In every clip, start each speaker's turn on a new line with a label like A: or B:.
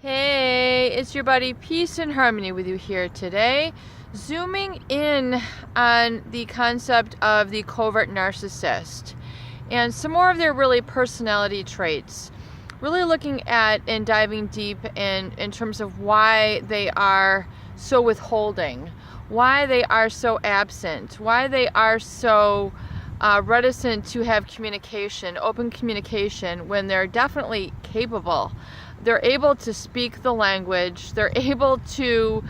A: Hey, it's your buddy Peace and Harmony with you here today, zooming in on the concept of the covert narcissist and some more of their really personality traits. Really looking at and diving deep in terms of why they are so withholding, why they are so absent, why they are so reticent to have communication, open communication, when they're definitely capable. They're able to speak the language. They're able to,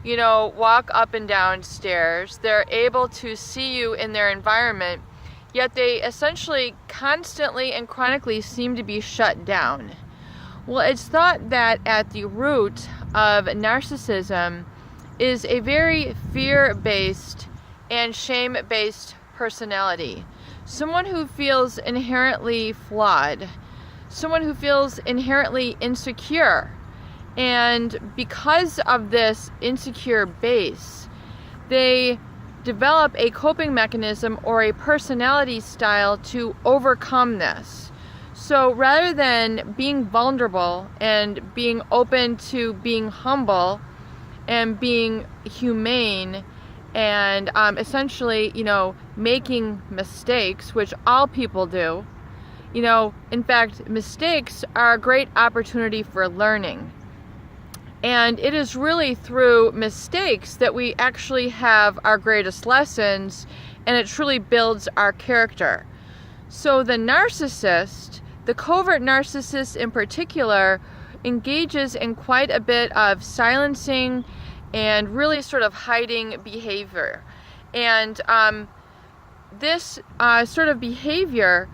A: walk up and down stairs. They're able to see you in their environment, yet they essentially constantly and chronically seem to be shut down. Well, it's thought that at the root of narcissism is a very fear-based and shame-based personality. Someone who feels inherently flawed. Someone who feels inherently insecure. And because of this insecure base, they develop a coping mechanism or a personality style to overcome this. So rather than being vulnerable and being open to being humble and being humane and essentially, making mistakes, which all people do, in fact, mistakes are a great opportunity for learning. And it is really through mistakes that we actually have our greatest lessons, and it truly builds our character. So the narcissist, the covert narcissist in particular, engages in quite a bit of silencing and really sort of hiding behavior. And this sort of behavior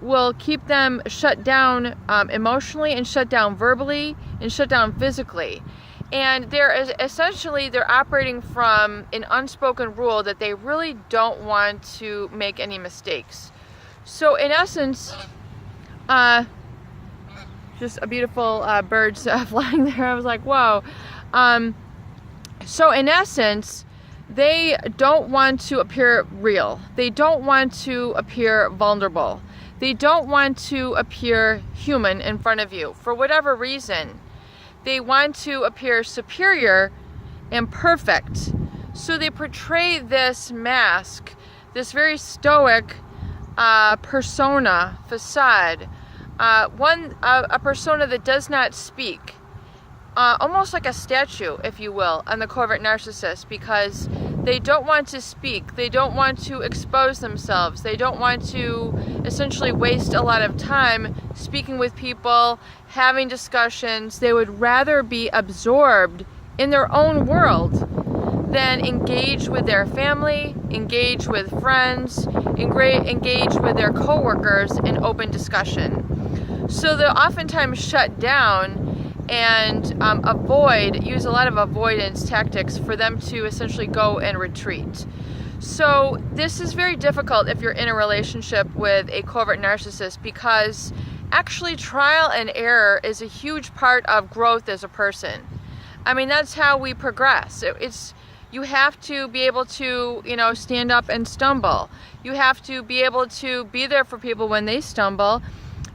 A: will keep them shut down emotionally and shut down verbally and shut down physically. And they're operating from an unspoken rule that they really don't want to make any mistakes. So in essence, just a beautiful birds flying there. I was like, whoa. So in essence, they don't want to appear real. They don't want to appear vulnerable. They don't want to appear human in front of you for whatever reason. They want to appear superior and perfect. So they portray this mask, this very stoic persona, facade, a persona that does not speak. Almost like a statue, if you will, on the covert narcissist, because they don't want to speak. They don't want to expose themselves. They don't want to essentially waste a lot of time speaking with people, having discussions. They would rather be absorbed in their own world than engage with their family, engage with friends, engage with their coworkers in open discussion. So they'll oftentimes shut down and use a lot of avoidance tactics for them to essentially go and retreat. So this is very difficult if you're in a relationship with a covert narcissist, because actually trial and error is a huge part of growth as a person. I mean, that's how we progress. You have to be able to, stand up and stumble. You have to be able to be there for people when they stumble.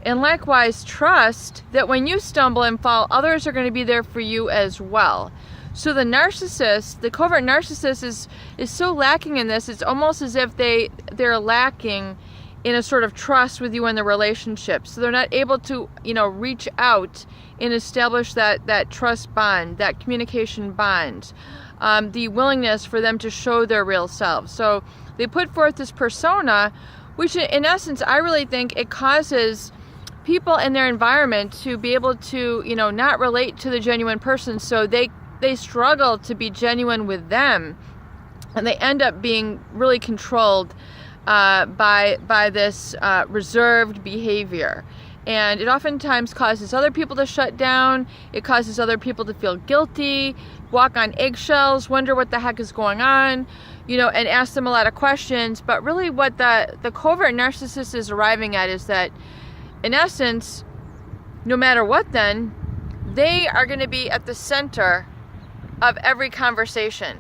A: And likewise, trust that when you stumble and fall, others are going to be there for you as well. So the narcissist, the covert narcissist is so lacking in this, it's almost as if they're lacking in a sort of trust with you in the relationship. So they're not able to, reach out and establish that trust bond, that communication bond, the willingness for them to show their real selves. So they put forth this persona, which in essence, I really think it causes people in their environment to be able to, not relate to the genuine person. So they struggle to be genuine with them, and they end up being really controlled by this reserved behavior. And it oftentimes causes other people to shut down. It causes other people to feel guilty, walk on eggshells, wonder what the heck is going on, and ask them a lot of questions. But really what the covert narcissist is arriving at is that, in essence, no matter what, then they are going to be at the center of every conversation.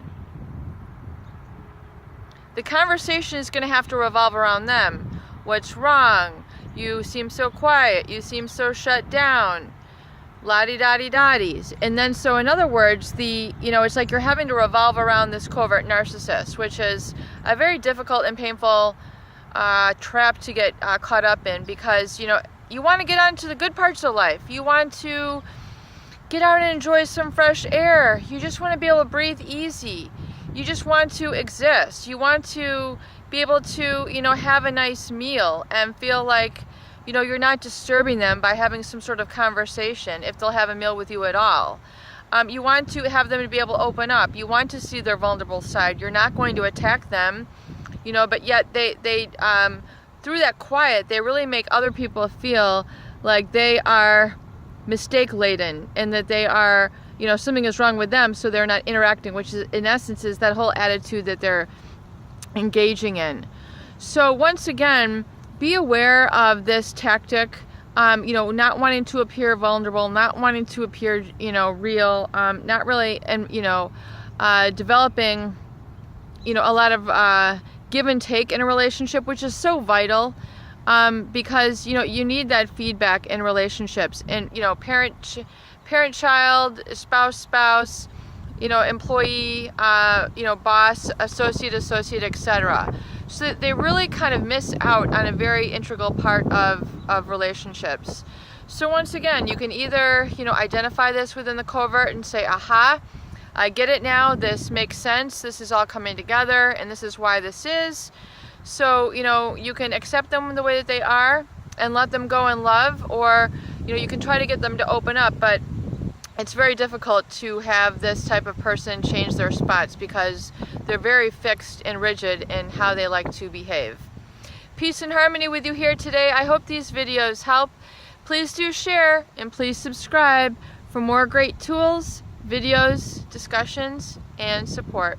A: The conversation is going to have to revolve around them. What's wrong? You seem so quiet. You seem so shut down. la-di-da-di-da-dies. And then, so in other words, it's like you're having to revolve around this covert narcissist, which is a very difficult and painful trap to get caught up in, because, you want to get on to the good parts of life. You want to get out and enjoy some fresh air. You just want to be able to breathe easy. You just want to exist. You want to be able to, have a nice meal and feel like, you're not disturbing them by having some sort of conversation if they'll have a meal with you at all. You want to have them to be able to open up. You want to see their vulnerable side. You're not going to attack them, but yet they through that quiet, they really make other people feel like they are mistake laden and that they are, something is wrong with them, so they're not interacting, which is, in essence, is that whole attitude that they're engaging in. So once again, be aware of this tactic, not wanting to appear vulnerable, not wanting to appear, real, not really, and, developing, a lot of give and take in a relationship, which is so vital, because, you need that feedback in relationships, and, parent-child, spouse, employee, boss, associate, etc. So that they really kind of miss out on a very integral part of relationships. So once again, you can either, identify this within the covert and say, aha, I get it now, this makes sense, this is all coming together, and this is why this is. So, you can accept them the way that they are and let them go in love, or, you can try to get them to open up, but it's very difficult to have this type of person change their spots because they're very fixed and rigid in how they like to behave. Peace and harmony with you here today. I hope these videos help. Please do share and please subscribe for more great tools, videos, discussions, and support.